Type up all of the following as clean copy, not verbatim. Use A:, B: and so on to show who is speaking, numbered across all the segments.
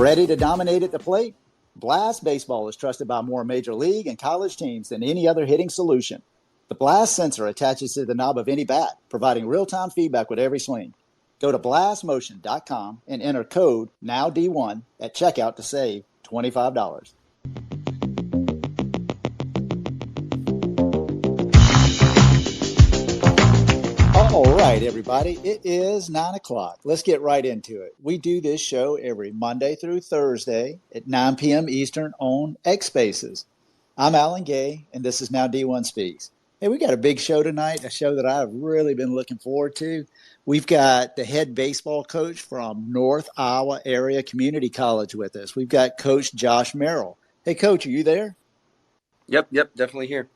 A: Ready to dominate at the plate? Blast Baseball is trusted by more major league and college teams than any other hitting solution. The Blast sensor attaches to the knob of any bat, providing real-time feedback with every swing. Go to blastmotion.com and enter code NOWD1 at checkout to save $25. All right, everybody, it is 9 o'clock. Let's get right into it. We do this show every Monday through Thursday at 9 p.m. Eastern on X Spaces. I'm Alan Gay, and this is Now D1 Speaks. Hey, we got a big show tonight, a show that I've really been looking forward to. We've got the head baseball coach from North Iowa Area Community College with us. We've got Coach Josh Merrill. Hey, Coach, are you there?
B: Yep, definitely here.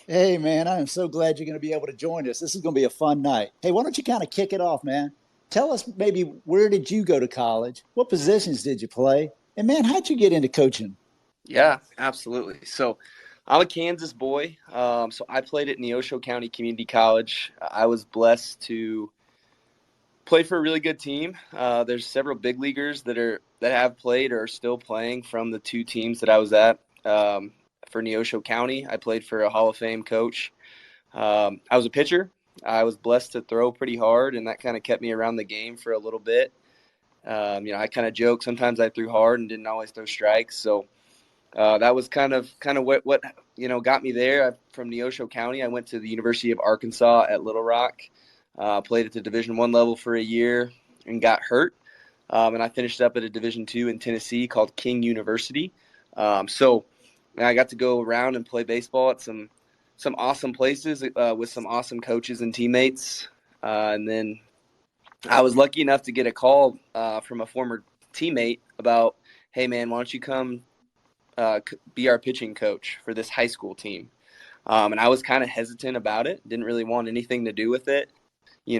A: Hey, man, I am so glad you're going to be able to join us. This is going to be a fun night. Hey, why don't you kind of kick it off, man? Tell us maybe where did you go to college? What positions did you play? And, man, how'd you get into coaching?
B: Yeah, absolutely. So I'm a Kansas boy. So I played at Neosho County Community College. I was blessed to play for a really good team. There's several big leaguers that have played or are still playing from the two teams that I was at. For Neosho County, I played for a Hall of Fame coach. I was a pitcher. I was blessed to throw pretty hard, and that kind of kept me around the game for a little bit. I kind of joke sometimes I threw hard and didn't always throw strikes. So that was kind of what got me there. From Neosho County, I went to the University of Arkansas at Little Rock. Played at the Division I level for a year and got hurt. And I finished up at a Division II in Tennessee called King University. And I got to go around and play baseball at some awesome places with some awesome coaches and teammates. And then I was lucky enough to get a call from a former teammate about, hey, man, why don't you come be our pitching coach for this high school team? And I was kind of hesitant about it, didn't really want anything to do with it.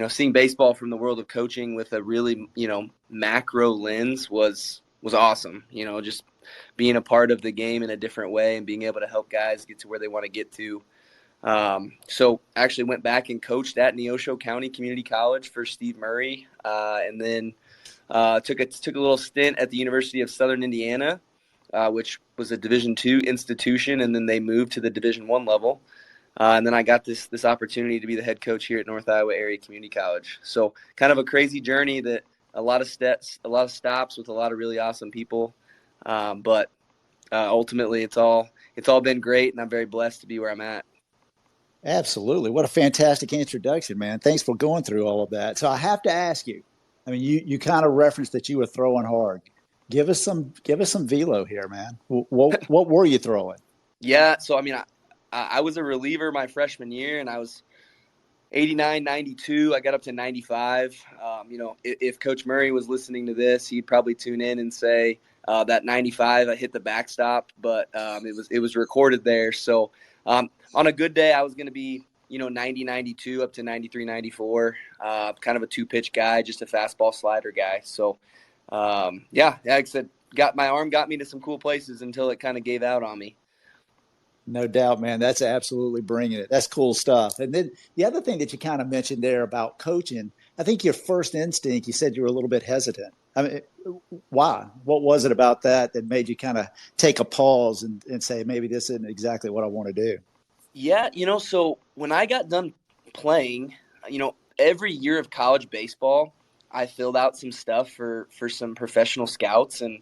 B: Seeing baseball from the world of coaching with a really, macro lens was awesome. Just being a part of the game in a different way and being able to help guys get to where they want to get to. So I actually went back and coached at Neosho County Community College for Steve Murray, and then took a little stint at the University of Southern Indiana, which was a Division II institution, and then they moved to the Division I level. And then I got this opportunity to be the head coach here at North Iowa Area Community College. So kind of a crazy journey, that a lot of steps, a lot of stops with a lot of really awesome people. But ultimately it's all been great, and I'm very blessed to be where I'm at.
A: Absolutely. What a fantastic introduction, man. Thanks for going through all of that. So I have to ask you, I mean, you kind of referenced that you were throwing hard. Give us some velo here, man. What were you throwing?
B: Yeah. So, I mean, I was a reliever my freshman year, and I was 89, 92. I got up to 95. If Coach Murray was listening to this, he'd probably tune in and say that 95, I hit the backstop, but it was recorded there. So on a good day, I was going to be, 90, 92 up to 93, 94, kind of a two-pitch guy, just a fastball slider guy. So, like I said, my arm got me to some cool places until it kind of gave out on me.
A: No doubt, man. That's absolutely bringing it. That's cool stuff. And then the other thing that you kind of mentioned there about coaching, I think your first instinct, you said you were a little bit hesitant. I mean, why? What was it about that made you kind of take a pause and say, maybe this isn't exactly what I want to do?
B: Yeah, so when I got done playing, every year of college baseball, I filled out some stuff for some professional scouts. And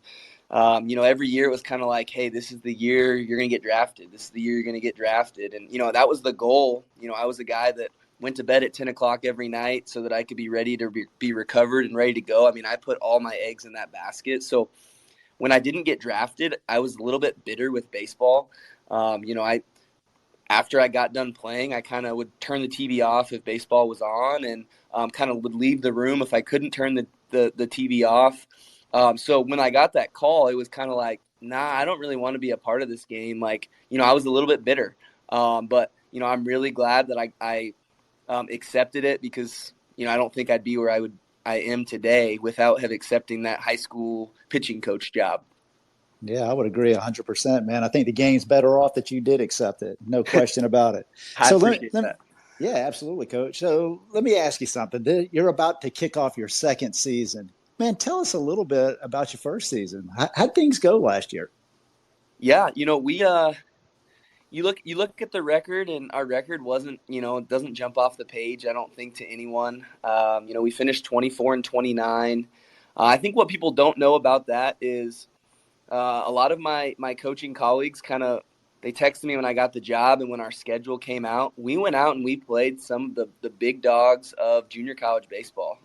B: every year it was kind of like, hey, this is the year you're going to get drafted. This is the year you're going to get drafted. And, that was the goal. I was a guy that went to bed at 10 o'clock every night so that I could be ready to be recovered and ready to go. I mean, I put all my eggs in that basket. So when I didn't get drafted, I was a little bit bitter with baseball. After I got done playing, I kind of would turn the TV off if baseball was on, and kind of would leave the room if I couldn't turn the TV off. So when I got that call, it was kind of like, nah, I don't really want to be a part of this game. Like, I was a little bit bitter. But I'm really glad that I accepted it, because, I don't think I'd be where I am today without accepting that high school pitching coach job.
A: Yeah, I would agree 100%, man. I think the game's better off that you did accept it. No question about it.
B: I appreciate that.
A: Yeah, absolutely, Coach. So let me ask you something. You're about to kick off your second season. man, tell us a little bit about your first season. How'd things go last year?
B: Yeah, we you look at the record, and our record wasn't, it doesn't jump off the page, I don't think, to anyone. We finished 24-29. I think what people don't know about that is a lot of my coaching colleagues kind of they texted me when I got the job and when our schedule came out. We went out and we played some of the big dogs of junior college baseball.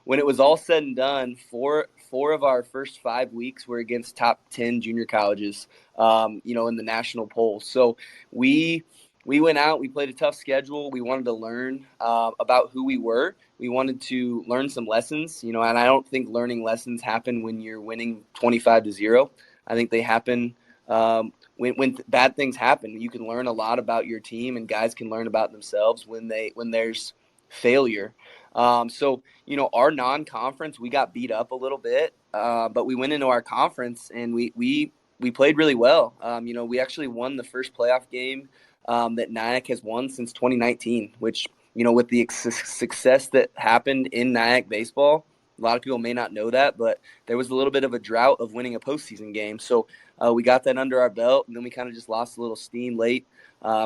B: When it was all said and done, four of our first 5 weeks were against top 10 junior colleges, in the national poll. So we we went out, we played a tough schedule. We wanted to learn about who we were. We wanted to learn some lessons, and I don't think learning lessons happen when you're winning 25-0. I think they happen when bad things happen. You can learn a lot about your team, and guys can learn about themselves when there's failure. Our non-conference, we got beat up a little bit, but we went into our conference and we played really well. We actually won the first playoff game that Nyack has won since 2019, which, with the success that happened in Nyack baseball, a lot of people may not know that, but there was a little bit of a drought of winning a postseason game. So we got that under our belt, and then we kind of just lost a little steam late,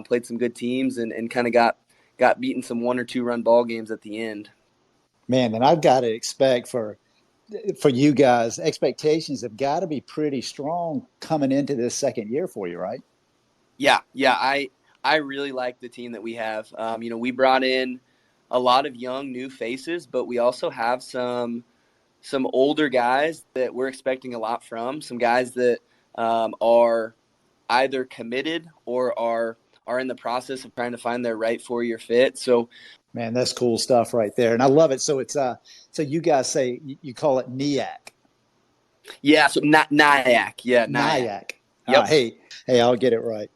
B: played some good teams, and kind of got beaten some 1 or 2 run ball games at the end.
A: Man, and I've got to expect for you guys, expectations have got to be pretty strong coming into this second year for you, right?
B: Yeah. I really like the team that we have. We brought in a lot of young new faces, but we also have some older guys that we're expecting a lot from. Some guys that are either committed or are in the process of trying to find their right 4-year fit. So,
A: Man, that's cool stuff right there, and I love it. So it's so you guys say you call it NIAC.
B: yeah, so not Nyack. Yeah, Nyack.
A: Nyack.
B: Yep.
A: Hey, I'll get it right.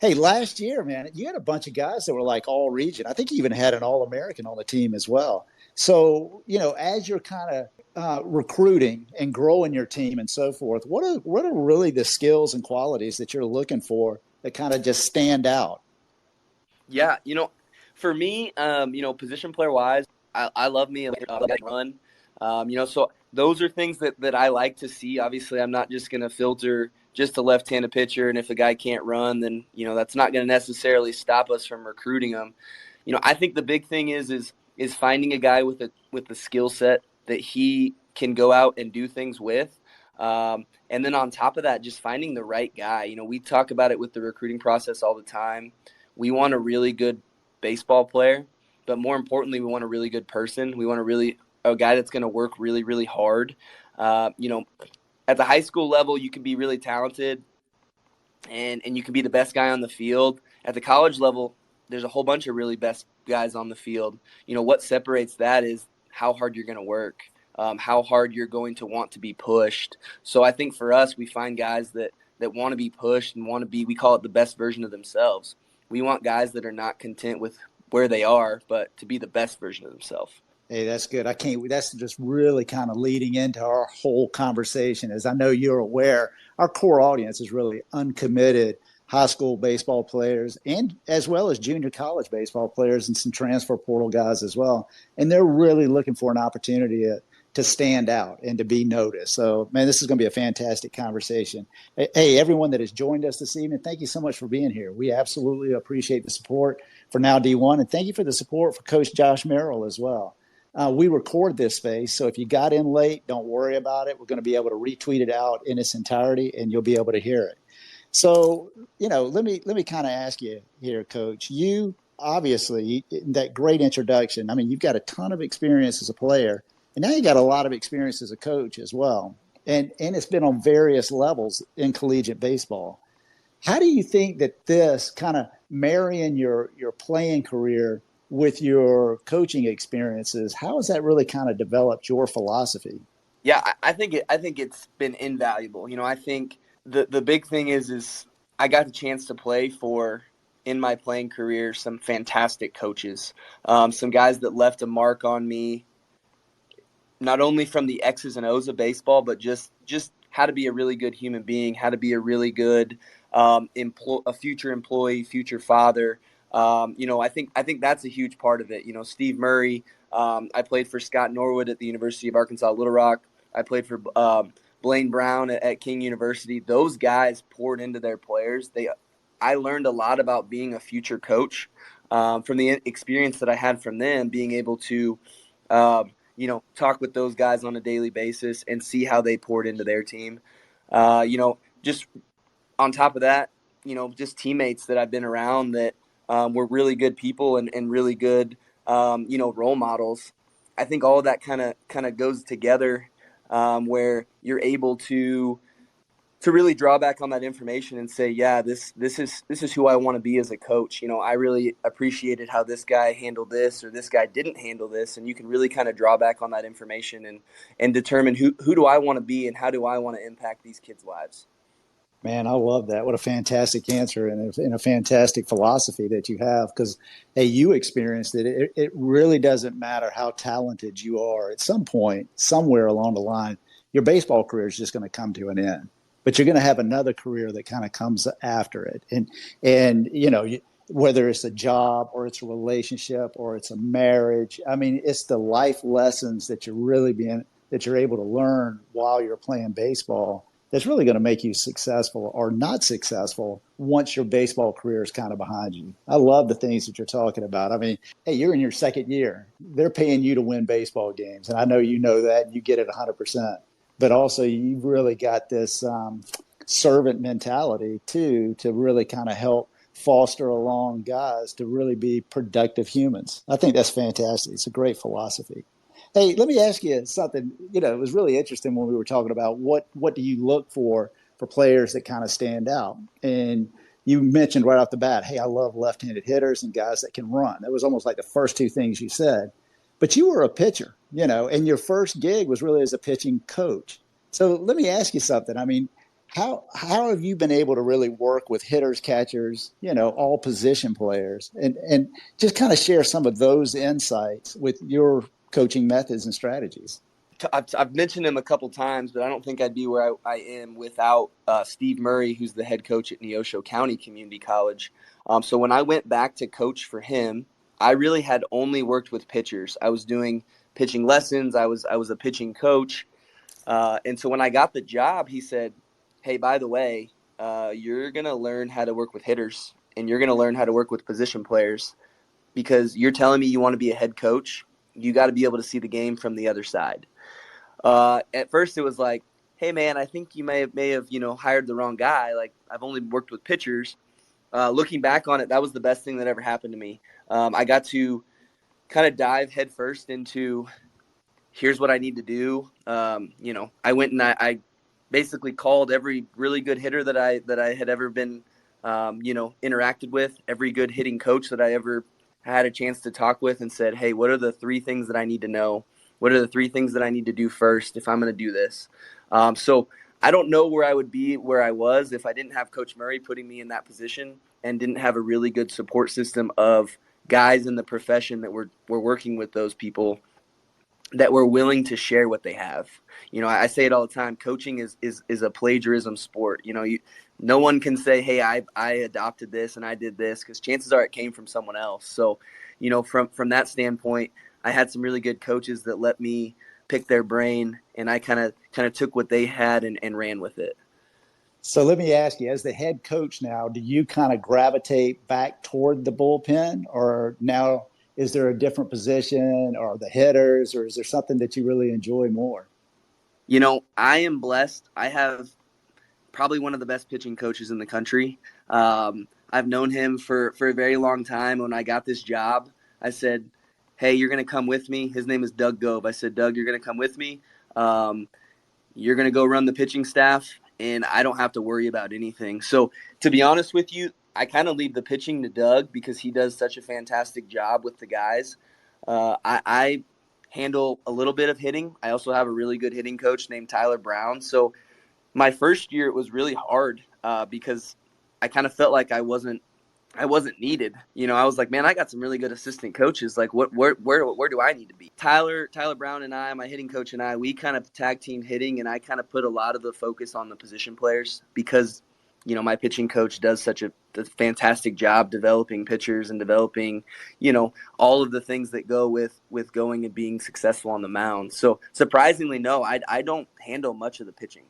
A: Hey, last year, man, you had a bunch of guys that were like all region. I think you even had an All American on the team as well. So, as you're kind of recruiting and growing your team and so forth, what are really the skills and qualities that you're looking for that kind of just stand out?
B: Yeah, for me, position player wise, I love me a run. So those are things that I like to see. Obviously, I'm not just going to filter just a left-handed pitcher, and if a guy can't run, then that's not going to necessarily stop us from recruiting him. I think the big thing is finding a guy with the skill set that he can go out and do things with. And then on top of that, just finding the right guy. We talk about it with the recruiting process all the time. We want a really good baseball player, but more importantly, we want a really good person. We want a guy that's going to work really, really hard. At the high school level, you can be really talented and you can be the best guy on the field. At the college level, there's a whole bunch of really best guys on the field. What separates that is how hard you're going to work, how hard you're going to want to be pushed. So I think for us, we find guys that want to be pushed and want to be, we call it the best version of themselves. We want guys that are not content with where they are, but to be the best version of themselves.
A: Hey, that's good. That's just really kind of leading into our whole conversation. As I know you're aware, our core audience is really uncommitted high school baseball players and as well as junior college baseball players and some transfer portal guys as well. And they're really looking for an opportunity to stand out and to be noticed. So, man, this is going to be a fantastic conversation. Hey, everyone that has joined us this evening, thank you so much for being here. We absolutely appreciate the support for Now D1, and thank you for the support for Coach Josh Merrill as well. We record this space, so if you got in late, don't worry about it. We're going to be able to retweet it out in its entirety, and you'll be able to hear it. So, let me kind of ask you here, Coach. You obviously, that great introduction. I mean, you've got a ton of experience as a player, and now you got a lot of experience as a coach as well. And it's been on various levels in collegiate baseball. How do you think that this kind of marrying your playing career with your coaching experiences, how has that really kind of developed your philosophy?
B: Yeah, I think it's been invaluable. I think the big thing is I got the chance to play for, in my playing career, some fantastic coaches, some guys that left a mark on me, not only from the X's and O's of baseball, but just how to be a really good human being, how to be a really good a future employee, future father. I think that's a huge part of it. Steve Murray. I played for Scott Norwood at the University of Arkansas Little Rock. I played for Blaine Brown at King University. Those guys poured into their players. I learned a lot about being a future coach from the experience that I had from them, being able to, talk with those guys on a daily basis and see how they poured into their team. Just on top of that, just teammates that I've been around that were really good people and really good, role models. I think all of that kind of goes together, where you're able to really draw back on that information and say, yeah, this is who I want to be as a coach. I really appreciated how this guy handled this or this guy didn't handle this, and you can really kind of draw back on that information and determine who do I want to be and how do I want to impact these kids' lives.
A: Man, I love that. What a fantastic answer and a fantastic philosophy that you have. Because, hey, you experienced it. It really doesn't matter how talented you are. At some point, somewhere along the line, your baseball career is just going to come to an end. But you're going to have another career that kind of comes after it. And whether it's a job or it's a relationship or it's a marriage, I mean, it's the life lessons that you're able to learn while you're playing baseball that's really going to make you successful or not successful once your baseball career is kind of behind you. I love the things that you're talking about. I mean, hey, you're in your second year. They're paying you to win baseball games. And I know you know that. You get it 100%. But also, you've really got this servant mentality, too, to really kind of help foster along guys to really be productive humans. I think that's fantastic. It's a great philosophy. Hey, let me ask you something. It was really interesting when we were talking about what do you look for players that kind of stand out. And you mentioned right off the bat, hey, I love left-handed hitters and guys that can run. That was almost like the first two things you said. But you were a pitcher, and your first gig was really as a pitching coach. So let me ask you something. I mean, how have you been able to really work with hitters, catchers, all position players, and just kind of share some of those insights with your coaching methods and strategies?
B: I've mentioned him a couple times, but I don't think I'd be where I am without Steve Murray, who's the head coach at Neosho County Community College. So when I went back to coach for him, I really had only worked with pitchers. I was doing pitching lessons. I was a pitching coach. And so when I got the job, he said, hey, by the way, you're going to learn how to work with hitters and you're going to learn how to work with position players because you're telling me you want to be a head coach. You got to be able to see the game from the other side. At first it was like, hey man, I think you may have, hired the wrong guy. Like I've only worked with pitchers. Looking back on it, that was the best thing that ever happened to me. I got to kind of dive headfirst into here's what I need to do. I went and I basically called every really good hitter that I had ever been, interacted with, every good hitting coach that I ever had a chance to talk with and said, hey, what are the three things that I need to know? What are the three things that I need to do first if I'm going to do this? So I don't know where I would be where I was if I didn't have Coach Murray putting me in that position and didn't have a really good support system of guys in the profession that were working with those people that were willing to share what they have. I say it all the time. Coaching is a plagiarism sport. No one can say, hey, I adopted this and I did this, because chances are it came from someone else. So, from that standpoint, I had some really good coaches that let me pick their brain, and I kind of took what they had and ran with it.
A: So let me ask you, as the head coach now, do you kind of gravitate back toward the bullpen, or now is there a different position or the hitters, or is there something that you really enjoy more?
B: I am blessed. I have probably one of the best pitching coaches in the country. I've known him for a very long time. When I got this job, I said, hey, you're going to come with me. His name is Doug Gove. I said, Doug, you're going to come with me. You're going to go run the pitching staff, and I don't have to worry about anything. So to be honest with you, I kind of leave the pitching to Doug because he does such a fantastic job with the guys. I handle a little bit of hitting. I also have a really good hitting coach named Tyler Brown. So my first year, it was really hard because I kind of felt like I wasn't needed. I was like, man, I got some really good assistant coaches. Like, where do I need to be? Tyler Brown and I, my hitting coach and I, we kind of tag team hitting, and I kind of put a lot of the focus on the position players because my pitching coach does such a fantastic job developing pitchers and developing, all of the things that go with going and being successful on the mound. So surprisingly, no, I don't handle much of the pitching.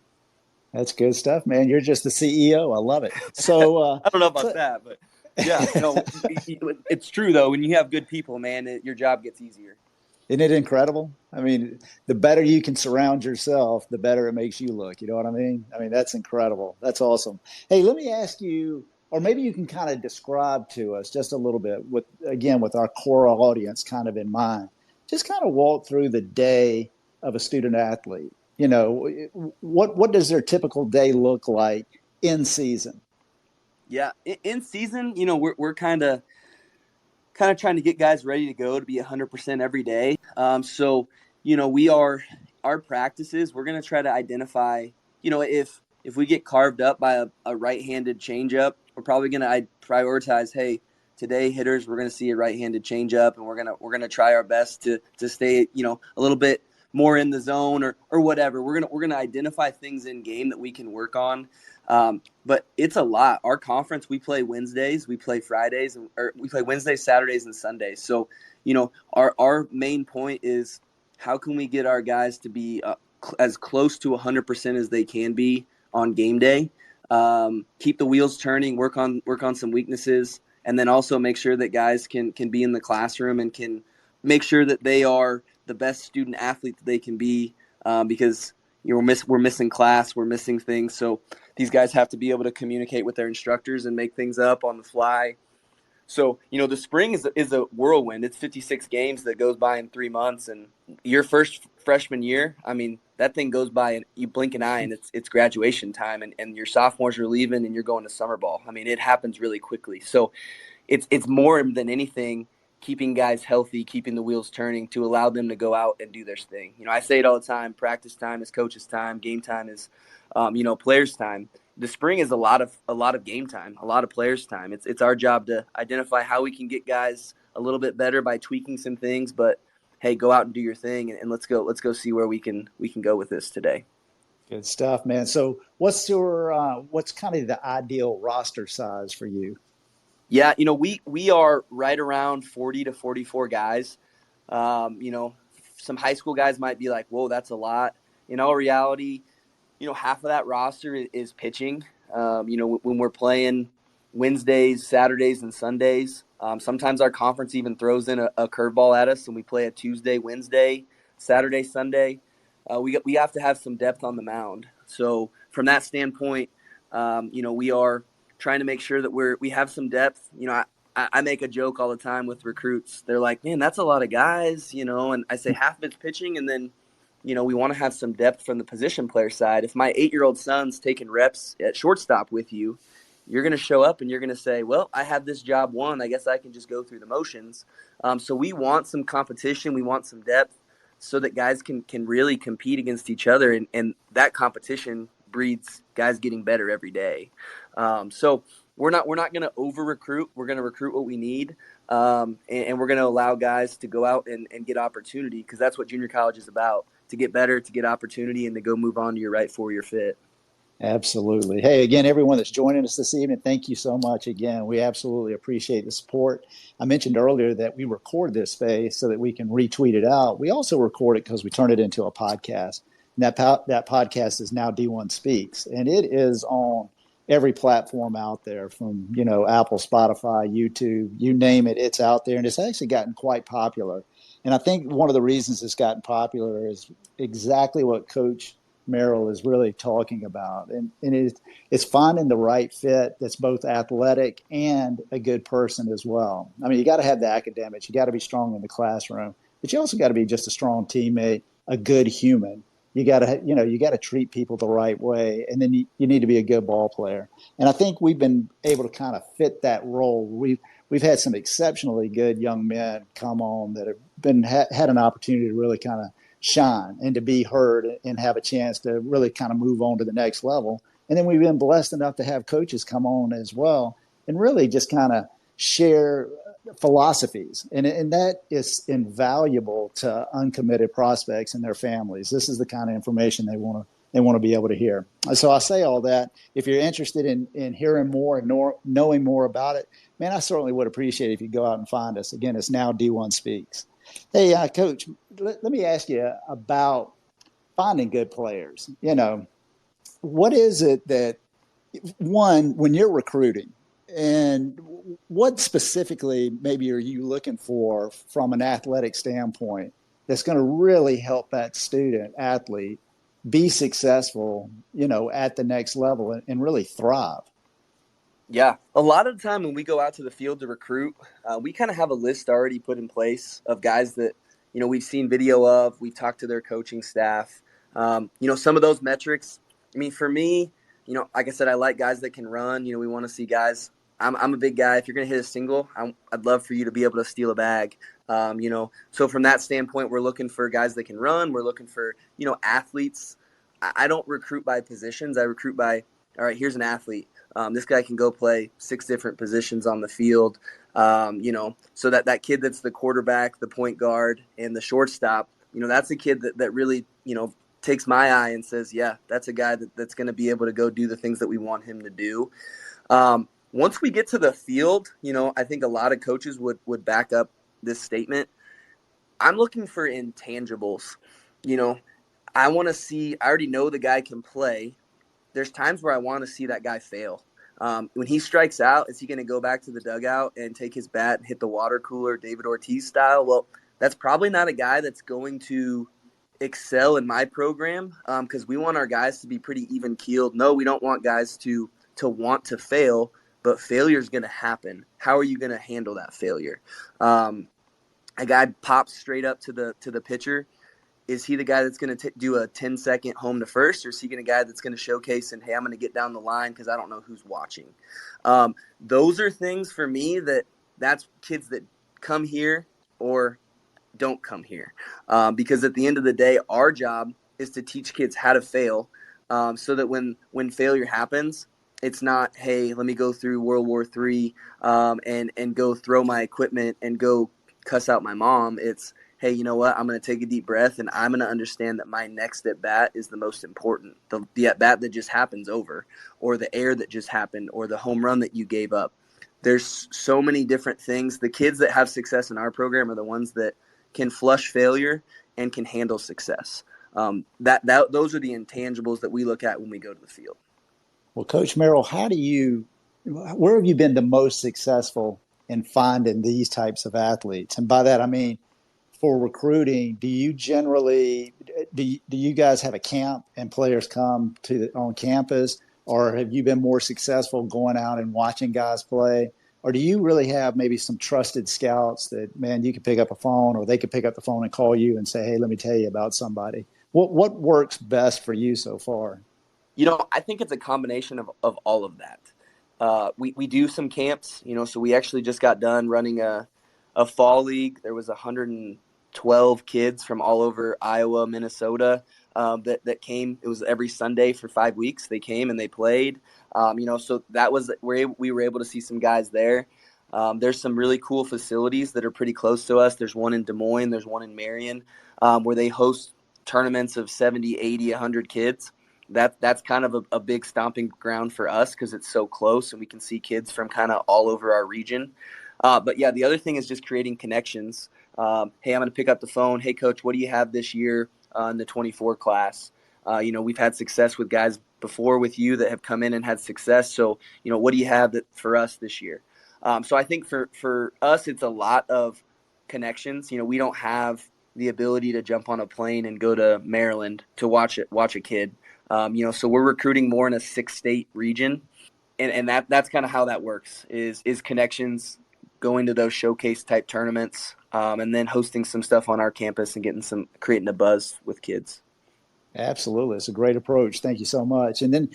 A: That's good stuff, man. You're just the CEO. I love it. So,
B: I don't know about that, but yeah, no, it's true though. When you have good people, man, your job gets easier.
A: isn't it incredible? I mean, the better you can surround yourself, the better it makes you look. You know what I mean? I mean, that's incredible. That's awesome. Hey, let me ask you, or maybe you can kind of describe to us just a little bit with our core audience kind of in mind. Just kind of walk through the day of a student athlete. You know, what does their typical day look like in season?
B: Yeah, in season, we're kind of trying to get guys ready to go to be 100% every day. So, we are our practices. We're going to try to identify, if we get carved up by a right-handed changeup, we're probably going to prioritize. Hey, today hitters, we're going to see a right-handed changeup, and we're gonna try our best to stay, a little bit more in the zone or whatever. We're gonna identify things in game that we can work on. But it's a lot. Our conference, we play Wednesdays, we play Fridays, or we play Wednesdays, Saturdays, and Sundays. So, our main point is how can we get our guys to be as close to 100% as they can be on game day. Keep the wheels turning, work on some weaknesses, and then also make sure that guys can be in the classroom and can make sure that they are the best student athlete that they can be, because we're missing class, we're missing things. So these guys have to be able to communicate with their instructors and make things up on the fly. So, the spring is a whirlwind. It's 56 games that goes by in 3 months. And your first freshman year, I mean, that thing goes by and you blink an eye and it's graduation time, and your sophomores are leaving and you're going to summer ball. I mean, it happens really quickly. So it's more than anything keeping guys healthy, keeping the wheels turning to allow them to go out and do their thing. I say it all the time, practice time is coach's time, game time is, players' time. The spring is a lot of game time, a lot of players' time. It's our job to identify how we can get guys a little bit better by tweaking some things, but hey, go out and do your thing, and let's go see where we can go with this today.
A: Good stuff, man. So, what's kind of the ideal roster size for you?
B: Yeah, we are right around 40 to 44 guys. Some high school guys might be like, whoa, that's a lot. In all reality, half of that roster is pitching. When we're playing Wednesdays, Saturdays, and Sundays, sometimes our conference even throws in a curveball at us, and we play a Tuesday, Wednesday, Saturday, Sunday. We have to have some depth on the mound. So from that standpoint, we are trying to make sure that we have some depth. I make a joke all the time with recruits. They're like, man, that's a lot of guys, and I say half of it's pitching, and then we want to have some depth from the position player side. If my 8-year-old son's taking reps at shortstop with you, you're going to show up and you're going to say, well, I have this job won. I guess I can just go through the motions. So we want some competition. We want some depth so that guys can really compete against each other. And that competition breeds guys getting better every day. So we're not going to over recruit. We're going to recruit what we need. And we're going to allow guys to go out and get opportunity, because that's what junior college is about. To get better, to get opportunity, and to go move on to your right 4-year fit.
A: Absolutely. Hey, again, everyone that's joining us this evening, thank you so much. Again, we absolutely appreciate the support. I mentioned earlier that we record this space so that we can retweet it out. We also record it because we turn it into a podcast. And that podcast is now D1 Speaks, and it is on every platform out there, from Apple, Spotify, YouTube, you name it, it's out there, and it's actually gotten quite popular. And I think one of the reasons it's gotten popular is exactly what Coach Merrill is really talking about. And it's finding the right fit that's both athletic and a good person as well. I mean, you got to have the academics, you got to be strong in the classroom, but you also got to be just a strong teammate, a good human. You got to treat people the right way, and then you need to be a good ball player. And I think we've been able to kind of fit that role. We've had some exceptionally good young men come on that have had an opportunity to really kind of shine and to be heard and have a chance to really kind of move on to the next level. And then we've been blessed enough to have coaches come on as well and really just kind of share philosophies. And that is invaluable to uncommitted prospects and their families. This is the kind of information they want to be able to hear. So I say all that. If you're interested in hearing more and knowing more about it, man, I certainly would appreciate it if you go out and find us. Again, it's now D1 Speaks. Hey, Coach, let me ask you about finding good players. What is it that, one, when you're recruiting, and what specifically maybe are you looking for from an athletic standpoint that's going to really help that student athlete be successful, at the next level and really thrive?
B: Yeah, a lot of the time when we go out to the field to recruit, we kind of have a list already put in place of guys that we've seen video of. We've talked to their coaching staff. Some of those metrics. I mean, for me, like I said, I like guys that can run. We want to see guys. I'm a big guy. If you're going to hit a single, I'd love for you to be able to steal a bag. So from that standpoint, we're looking for guys that can run. We're looking for athletes. I don't recruit by positions. I recruit by, all right, here's an athlete. This guy can go play 6 different positions on the field, so that kid that's the quarterback, the point guard, and the shortstop, that's a kid that really, takes my eye and says, yeah, that's a guy that's going to be able to go do the things that we want him to do. Once we get to the field, I think a lot of coaches would back up this statement. I'm looking for intangibles. I want to see – I already know the guy can play. There's times where I want to see that guy fail. When he strikes out, is he going to go back to the dugout and take his bat and hit the water cooler David Ortiz style? Well, that's probably not a guy that's going to excel in my program because we want our guys to be pretty even-keeled. No, we don't want guys to want to fail, but failure is going to happen. How are you going to handle that failure? A guy pops straight up to the pitcher. Is he the guy that's going to do a 10-second home to first, or is he going to guy that's going to showcase and, hey, I'm going to get down the line because I don't know who's watching? Those are things for me that's kids that come here or don't come here. Because at the end of the day, our job is to teach kids how to fail so that when failure happens, it's not, hey, let me go through World War III and go throw my equipment and go cuss out my mom. It's, hey, you know what? I'm going to take a deep breath, and I'm going to understand that my next at-bat is the most important. The at-bat that just happens over, or the air that just happened, or the home run that you gave up. There's so many different things. The kids that have success in our program are the ones that can flush failure and can handle success. Those are the intangibles that we look at when we go to the field.
A: Well, Coach Merrill, where have you been the most successful in finding these types of athletes? And by that, I mean, for recruiting, do you guys have a camp and players come on campus, or have you been more successful going out and watching guys play? Or do you really have maybe some trusted scouts that, man, you could pick up a phone, or they could pick up the phone and call you and say, hey, let me tell you about somebody? What works best for you so far?
B: I think it's a combination of all of that. We do some camps, so we actually just got done running a fall league. There was 112 kids from all over Iowa, Minnesota that came. It was every Sunday for 5 weeks. They came and they played. So that was where we were able to see some guys there. There's some really cool facilities that are pretty close to us. There's one in Des Moines. There's one in Marion where they host tournaments of 70, 80, 100 kids. That's kind of a big stomping ground for us because it's so close and we can see kids from kind of all over our region. But yeah, the other thing is just creating connections. Hey, I'm going to pick up the phone. Hey, Coach, what do you have this year in the 24 class? We've had success with guys before with you that have come in and had success. So, what do you have for us this year? So I think for us, it's a lot of connections. We don't have the ability to jump on a plane and go to Maryland to watch a kid. So we're recruiting more in a 6-state region. And that's kind of how that works is connections, going to those showcase type tournaments, and then hosting some stuff on our campus and creating a buzz with kids.
A: Absolutely. It's a great approach. Thank you so much. And then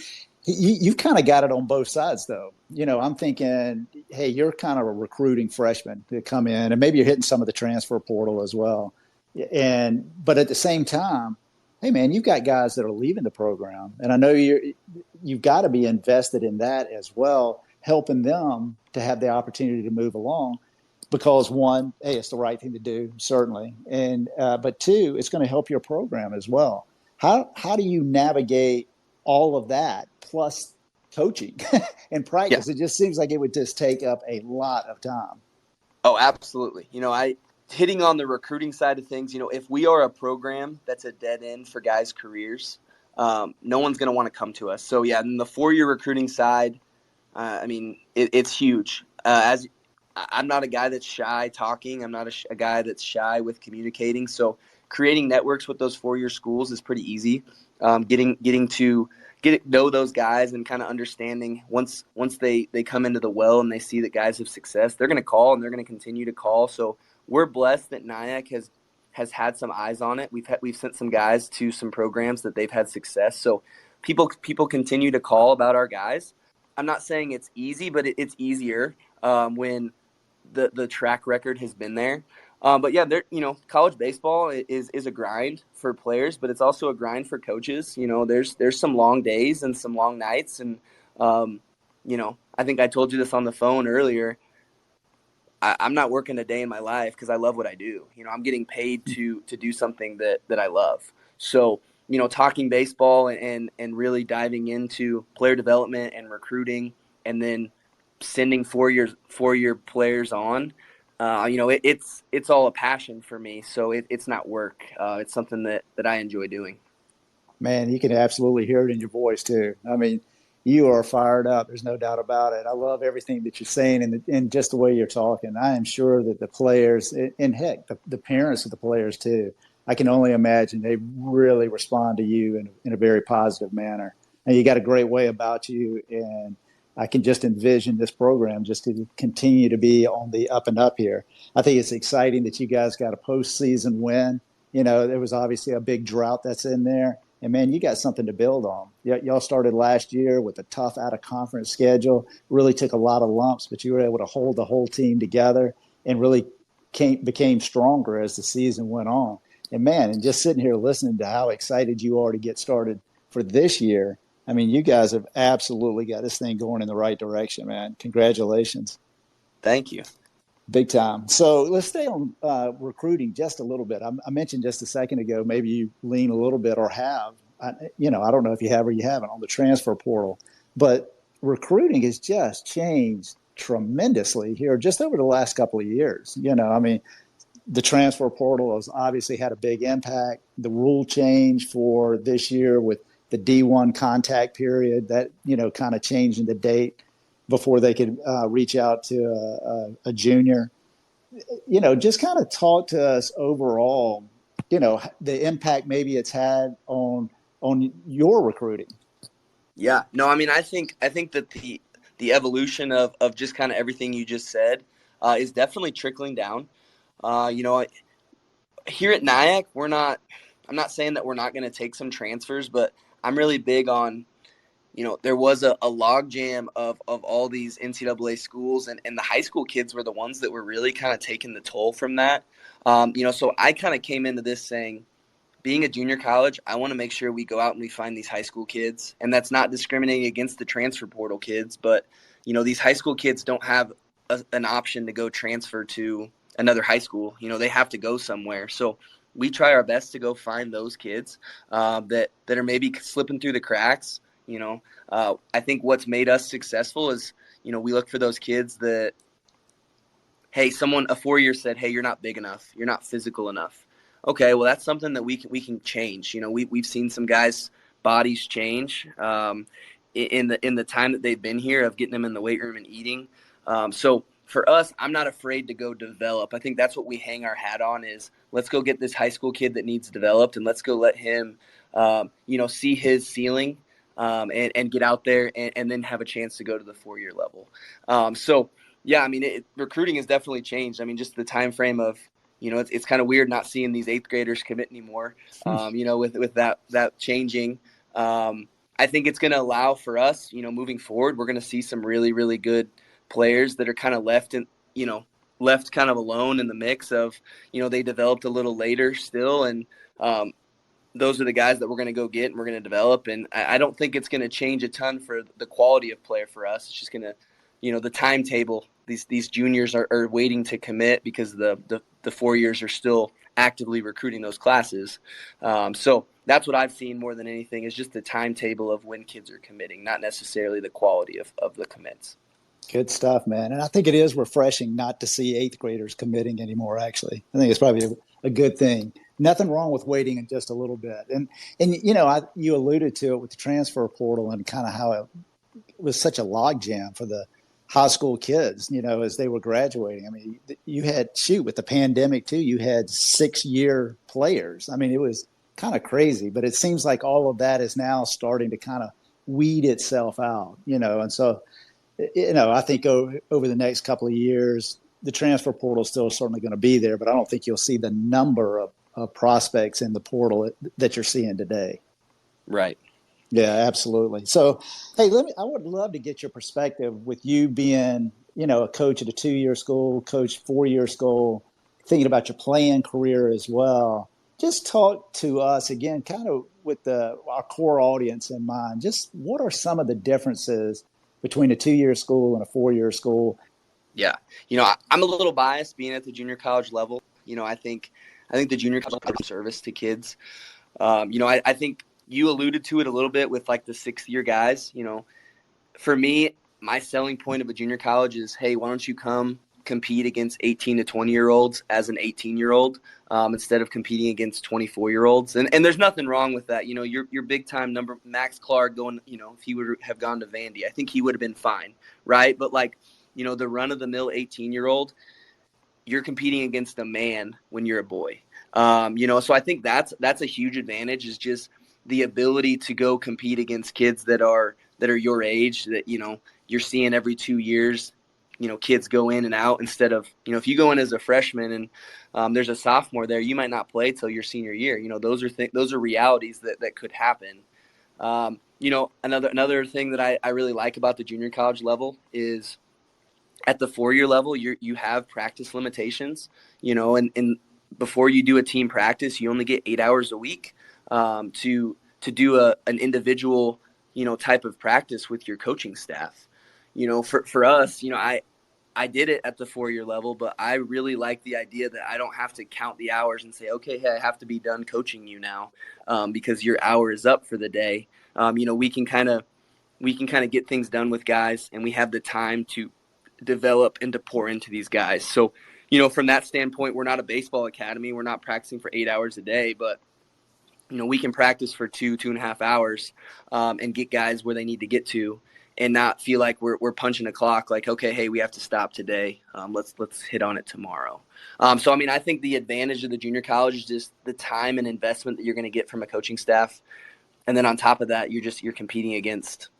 A: you've kind of got it on both sides, though. I'm thinking, hey, you're kind of a recruiting freshman to come in, and maybe you're hitting some of the transfer portal as well. But at the same time, hey, man, you've got guys that are leaving the program, and I know you've got to be invested in that as well, helping them to have the opportunity to move along. Because one, hey, it's the right thing to do, certainly, but two, it's going to help your program as well. How do you navigate all of that plus coaching and
B: Yeah.
A: practice? It just seems like it would just take up a lot of time.
B: Oh, absolutely. I hitting on the recruiting side of things. If we are a program that's a dead end for guys' careers, no one's going to want to come to us. So yeah, in the 4-year recruiting side, I mean, it's huge. As I'm not a guy that's shy talking. I'm not a guy that's shy with communicating. So creating networks with those 4-year schools is pretty easy. Getting to know those guys and kind of understanding once they come into the well and they see that guys have success, they're going to call and they're going to continue to call. So we're blessed that Nyack has had some eyes on it. We've sent some guys to some programs that they've had success. So people continue to call about our guys. I'm not saying it's easy, but it's easier when the track record has been there. But yeah, college baseball is a grind for players, but it's also a grind for coaches. There's some long days and some long nights, and I think I told you this on the phone earlier. I'm not working a day in my life because I love what I do. I'm getting paid to do something that I love. So, talking baseball and really diving into player development and recruiting, and then sending 4-year players on. It's all a passion for me. So it's not work. It's something that I enjoy doing.
A: Man, you can absolutely hear it in your voice too. I mean, you are fired up. There's no doubt about it. I love everything that you're saying and just the way you're talking. I am sure that the players, and heck, the parents of the players too, I can only imagine they really respond to you in a very positive manner. And you got a great way about you. And I can just envision this program just to continue to be on the up and up here. I think it's exciting that you guys got a postseason win. There was obviously a big drought that's in there. And man, you got something to build on. Y'all started last year with a tough out of conference schedule, really took a lot of lumps, but you were able to hold the whole team together and really became stronger as the season went on. And man, and just sitting here listening to how excited you are to get started for this year. I mean, you guys have absolutely got this thing going in the right direction, man. Congratulations.
B: Thank you.
A: Big time. So let's stay on recruiting just a little bit. I mentioned just a second ago, maybe you lean a little bit or have. I don't know if you have or you haven't on the transfer portal, but recruiting has just changed tremendously here just over the last couple of years. I mean, the transfer portal has obviously had a big impact. The rule change for this year with the D1 contact period that, kind of changing the date before they could reach out to a junior. Just kind of talk to us overall, the impact maybe it's had on your recruiting.
B: Yeah. No, I mean, I think that the evolution of just kind of everything you just said is definitely trickling down. Here at Nyack, I'm not saying that we're not going to take some transfers, but I'm really big on, there was a log jam of all these NCAA schools, and the high school kids were the ones that were really kind of taking the toll from that. So I kind of came into this saying, being a junior college, I want to make sure we go out and we find these high school kids. And that's not discriminating against the transfer portal kids, but, these high school kids don't have an option to go transfer to another high school. They have to go somewhere. So we try our best to go find those kids that are maybe slipping through the cracks. I think what's made us successful is, we look for those kids that, hey, a 4-year said, hey, you're not big enough. You're not physical enough. Okay, well, that's something that we can change. We've seen some guys' bodies change in the time that they've been here of getting them in the weight room and eating. So for us, I'm not afraid to go develop. I think that's what we hang our hat on is let's go get this high school kid that needs developed and let's go let him, see his ceiling and get out there and then have a chance to go to the 4-year level. Yeah, I mean, recruiting has definitely changed. I mean, just the time frame of, it's kind of weird not seeing these 8th graders commit anymore. With that changing, I think it's going to allow for us, moving forward, we're going to see some really, really good players that are kind of left kind of alone in the mix of, they developed a little later still. And those are the guys that we're going to go get and we're going to develop. And I don't think it's going to change a ton for the quality of player for us. It's just going to, the timetable, these juniors are waiting to commit because the 4 years are still actively recruiting those classes. So that's what I've seen more than anything, is just the timetable of when kids are committing, not necessarily the quality of the commits.
A: Good stuff, man. And I think it is refreshing not to see eighth graders committing anymore, actually. I think it's probably a good thing. Nothing wrong with waiting in just a little bit. And you alluded to it with the transfer portal and kind of how it was such a logjam for the high school kids, as they were graduating. I mean, you had, with the pandemic too, you had 6-year players. I mean, it was kind of crazy, but it seems like all of that is now starting to kind of weed itself out, and so, I think over the next couple of years, the transfer portal is still certainly going to be there, but I don't think you'll see the number of prospects in the portal that you're seeing today.
B: Right.
A: Yeah, absolutely. So, hey, I would love to get your perspective with you being, a coach at a 2-year school, coach 4-year school, thinking about your playing career as well. Just talk to us again, kind of with our core audience in mind. Just what are some of the differences between a 2-year school and a 4-year school?
B: Yeah. I'm a little biased being at the junior college level. I think the junior college level service to kids. I think you alluded to it a little bit with like the 6th-year guys. For me, my selling point of a junior college is, hey, why don't you come compete against 18 to 20-year-olds as an 18-year-old instead of competing against 24-year-olds. And there's nothing wrong with that. Your big-time number, Max Clark, going, if he would have gone to Vandy, I think he would have been fine, right? But, the run-of-the-mill 18-year-old, you're competing against a man when you're a boy. So I think that's a huge advantage, is just the ability to go compete against kids that are your age, that, you're seeing every 2 years. Kids go in and out, instead of, if you go in as a freshman and there's a sophomore there, you might not play till your senior year. Those are realities that could happen. Another thing that I really like about the junior college level is at the 4-year level, you have practice limitations, and before you do a team practice, you only get 8 hours a week to do an individual, type of practice with your coaching staff. For us, I did it at the 4-year level, but I really like the idea that I don't have to count the hours and say, okay, hey, I have to be done coaching you now because your hour is up for the day. We can kind of get things done with guys, and we have the time to develop and to pour into these guys. So, from that standpoint, we're not a baseball academy. We're not practicing for 8 hours a day, but we can practice for 2.5 hours and get guys where they need to get to, and not feel like we're punching a clock. Like, okay, hey, we have to stop today. Let's hit on it tomorrow. So, I think the advantage of the junior college is just the time and investment that you're going to get from a coaching staff, and then on top of that, you're competing against,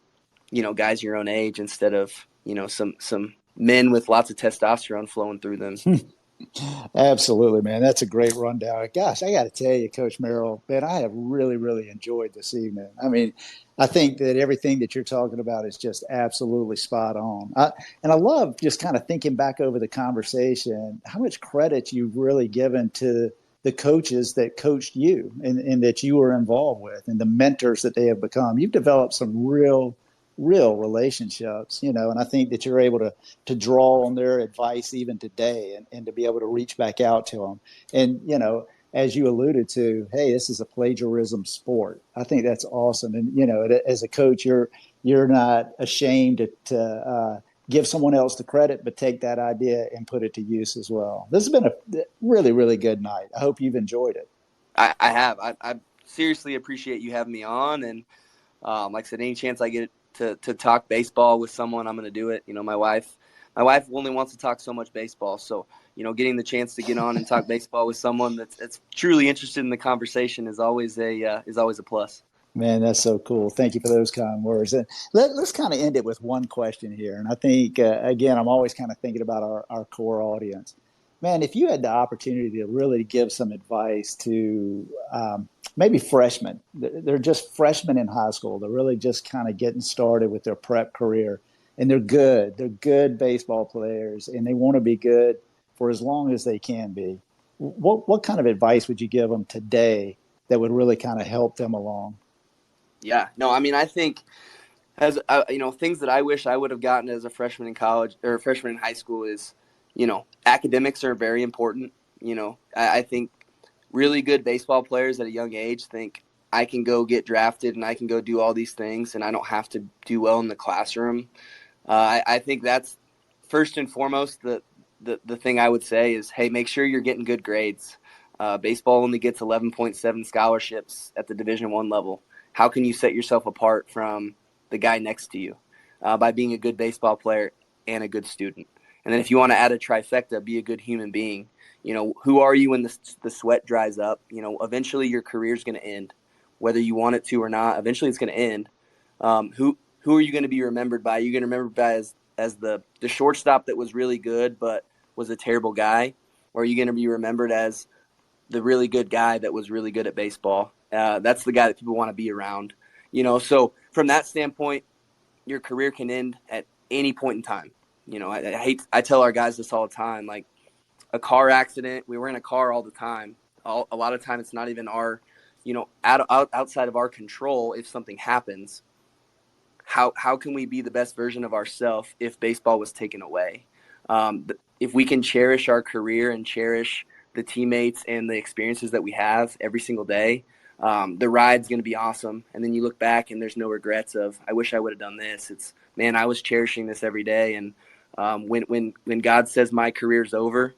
B: guys your own age instead of, some men with lots of testosterone flowing through them.
A: Absolutely, man. That's a great rundown. Gosh, I got to tell you, Coach Merrill, man, I have really, really enjoyed this evening. I think that everything that you're talking about is just absolutely spot on. And I love just kind of thinking back over the conversation, how much credit you've really given to the coaches that coached you and that you were involved with, and the mentors that they have become. You've developed some real relationships, and I think that you're able to draw on their advice even today, and to be able to reach back out to them. And, as you alluded to, hey, this is a plagiarism sport. I think that's awesome. And, as a coach, you're not ashamed to give someone else the credit, but take that idea and put it to use as well. This has been a really, really good night. I hope you've enjoyed it.
B: I have. I seriously appreciate you having me on. And like I said, any chance I get to talk baseball with someone, I'm going to do it. My wife only wants to talk so much baseball. So, getting the chance to get on and talk baseball with someone that's truly interested in the conversation is always a plus.
A: Man, that's so cool. Thank you for those kind words. And let's kind of end it with one question here. And I think, again, I'm always kind of thinking about our core audience. Man, if you had the opportunity to really give some advice to maybe freshmen, they're just freshmen in high school. They're really just kind of getting started with their prep career, and they're good. They're good baseball players, and they want to be good for as long as they can be. What kind of advice would you give them today that would really kind of help them along?
B: Yeah, no, I think as things that I wish I would have gotten as a freshman in college or a freshman in high school is, academics are very important. I think really good baseball players at a young age think I can go get drafted and I can go do all these things and I don't have to do well in the classroom. I think that's first and foremost the thing I would say is, hey, make sure you're getting good grades. Baseball only gets 11.7 scholarships at the Division I level. How can you set yourself apart from the guy next to you? By being a good baseball player and a good student. And then if you want to add a trifecta, be a good human being. Who are you when the sweat dries up? Eventually your career's going to end. Whether you want it to or not, eventually it's going to end. Who are you going to be remembered by? Are you going to remember by as the shortstop that was really good but was a terrible guy? Or are you going to be remembered as the really good guy that was really good at baseball? That's the guy that people want to be around. So from that standpoint, your career can end at any point in time. I tell our guys this all the time, like a car accident, we were in a car all the time. A lot of time it's not even our, outside of our control if something happens. How can we be the best version of ourselves if baseball was taken away? If we can cherish our career and cherish the teammates and the experiences that we have every single day, the ride's going to be awesome. And then you look back and there's no regrets of, I wish I would have done this. It's, man, I was cherishing this every day. And when God says my career's over,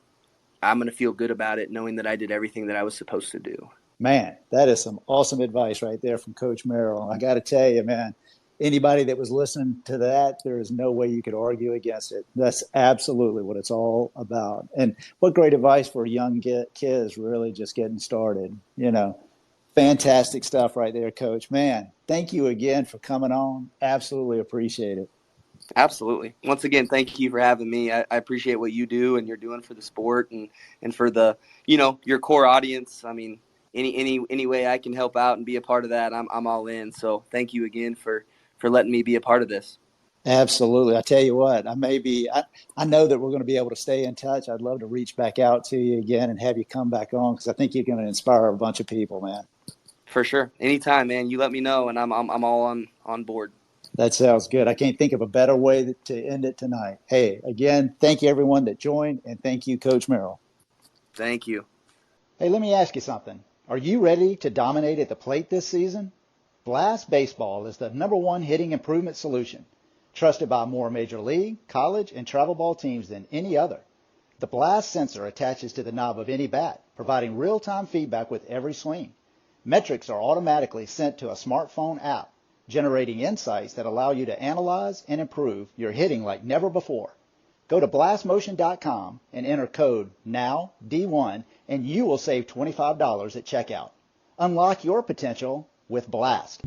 B: I'm going to feel good about it, knowing that I did everything that I was supposed to do.
A: Man, that is some awesome advice right there from Coach Merrill. I got to tell you, man, anybody that was listening to that, there is no way you could argue against it. That's absolutely what it's all about. And what great advice for young kids really just getting started. Fantastic stuff right there, Coach. Man, thank you again for coming on. Absolutely appreciate it.
B: Absolutely. Once again, thank you for having me. I appreciate what you do and you're doing for the sport and for the, your core audience. I mean, any way I can help out and be a part of that, I'm all in. So thank you again for letting me be a part of this.
A: Absolutely. I tell you what, I know that we're going to be able to stay in touch. I'd love to reach back out to you again and have you come back on because I think you're going to inspire a bunch of people, man.
B: For sure. Anytime, man. You let me know and I'm all on board.
A: That sounds good. I can't think of a better way to end it tonight. Hey, again, thank you everyone that joined, and thank you, Coach Merrill.
B: Thank you.
A: Hey, let me ask you something. Are you ready to dominate at the plate this season? Blast Baseball is the #1 hitting improvement solution, trusted by more major league, college, and travel ball teams than any other. The Blast sensor attaches to the knob of any bat, providing real-time feedback with every swing. Metrics are automatically sent to a smartphone app, generating insights that allow you to analyze and improve your hitting like never before. Go to blastmotion.com and enter code NOWD1 and you will save $25 at checkout. Unlock your potential with Blast.